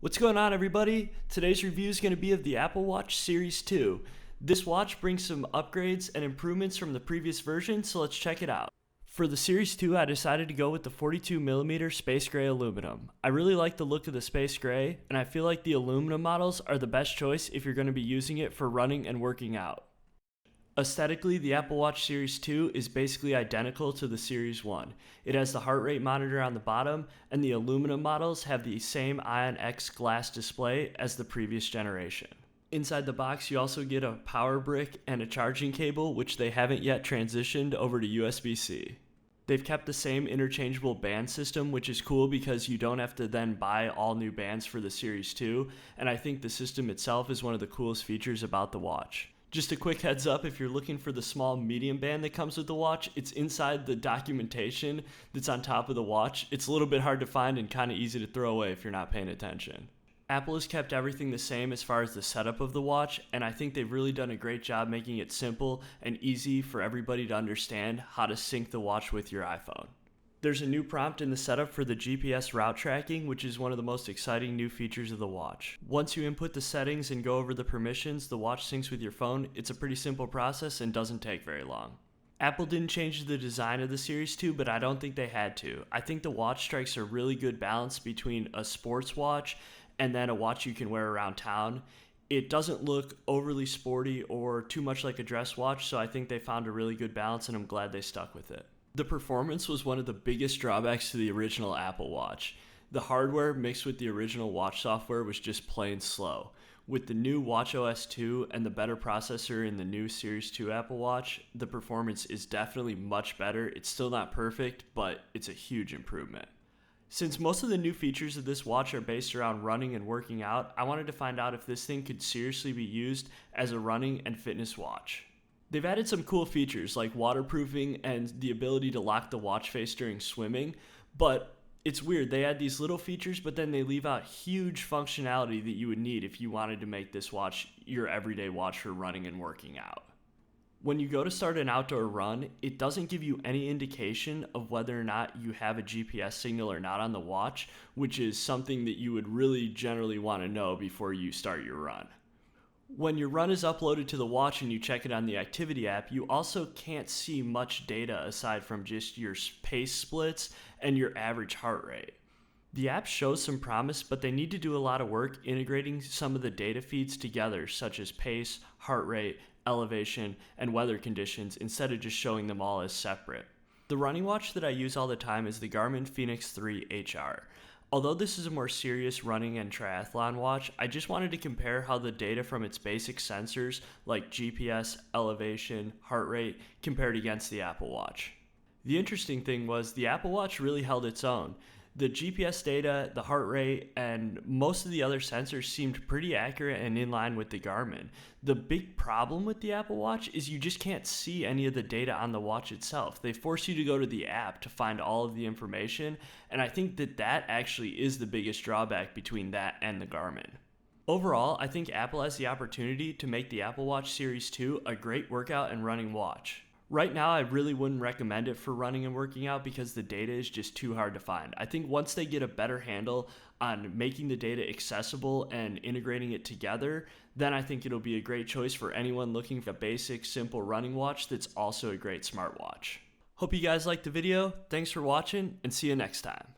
What's going on, everybody? Today's review is going to be of the Apple Watch Series 2. This watch brings some upgrades and improvements from the previous version, so let's check it out. For the Series 2, I decided to go with the 42mm space gray aluminum. I really like the look of the space gray, and I feel like the aluminum models are the best choice if you're going to be using it for running and working out. Aesthetically, the Apple Watch Series 2 is basically identical to the Series 1. It has the heart rate monitor on the bottom, and the aluminum models have the same Ion X glass display as the previous generation. Inside the box, you also get a power brick and a charging cable, which they haven't yet transitioned over to USB-C. They've kept the same interchangeable band system, which is cool because you don't have to then buy all new bands for the Series 2, and I think the system itself is one of the coolest features about the watch. Just a quick heads up, if you're looking for the small medium band that comes with the watch, it's inside the documentation that's on top of the watch. It's a little bit hard to find and kind of easy to throw away if you're not paying attention. Apple has kept everything the same as far as the setup of the watch, and I think they've really done a great job making it simple and easy for everybody to understand how to sync the watch with your iPhone. There's a new prompt in the setup for the GPS route tracking, which is one of the most exciting new features of the watch. Once you input the settings and go over the permissions, the watch syncs with your phone. It's a pretty simple process and doesn't take very long. Apple didn't change the design of the Series 2, but I don't think they had to. I think the watch strikes a really good balance between a sports watch and then a watch you can wear around town. It doesn't look overly sporty or too much like a dress watch, so I think they found a really good balance and I'm glad they stuck with it. The performance was one of the biggest drawbacks to the original Apple Watch. The hardware mixed with the original watch software was just plain slow. With the new watchOS 2 and the better processor in the new Series 2 Apple Watch, the performance is definitely much better. It's still not perfect, but it's a huge improvement. Since most of the new features of this watch are based around running and working out, I wanted to find out if this thing could seriously be used as a running and fitness watch. They've added some cool features like waterproofing and the ability to lock the watch face during swimming, but it's weird. They add these little features, but then they leave out huge functionality that you would need if you wanted to make this watch your everyday watch for running and working out. When you go to start an outdoor run, it doesn't give you any indication of whether or not you have a GPS signal or not on the watch, which is something that you would really generally want to know before you start your run. When your run is uploaded to the watch and you check it on the activity app, you also can't see much data aside from just your pace splits and your average heart rate. The app shows some promise, but they need to do a lot of work integrating some of the data feeds together, such as pace, heart rate, elevation, and weather conditions, instead of just showing them all as separate. The running watch that I use all the time is the Garmin Fenix 3 HR. Although this is a more serious running and triathlon watch, I just wanted to compare how the data from its basic sensors like GPS, elevation, heart rate compared against the Apple Watch. The interesting thing was the Apple Watch really held its own. The GPS data, the heart rate, and most of the other sensors seemed pretty accurate and in line with the Garmin. The big problem with the Apple Watch is you just can't see any of the data on the watch itself. They force you to go to the app to find all of the information, and I think that actually is the biggest drawback between that and the Garmin. Overall, I think Apple has the opportunity to make the Apple Watch Series 2 a great workout and running watch. Right now, I really wouldn't recommend it for running and working out because the data is just too hard to find. I think once they get a better handle on making the data accessible and integrating it together, then I think it'll be a great choice for anyone looking for a basic, simple running watch that's also a great smartwatch. Hope you guys liked the video. Thanks for watching, and see you next time.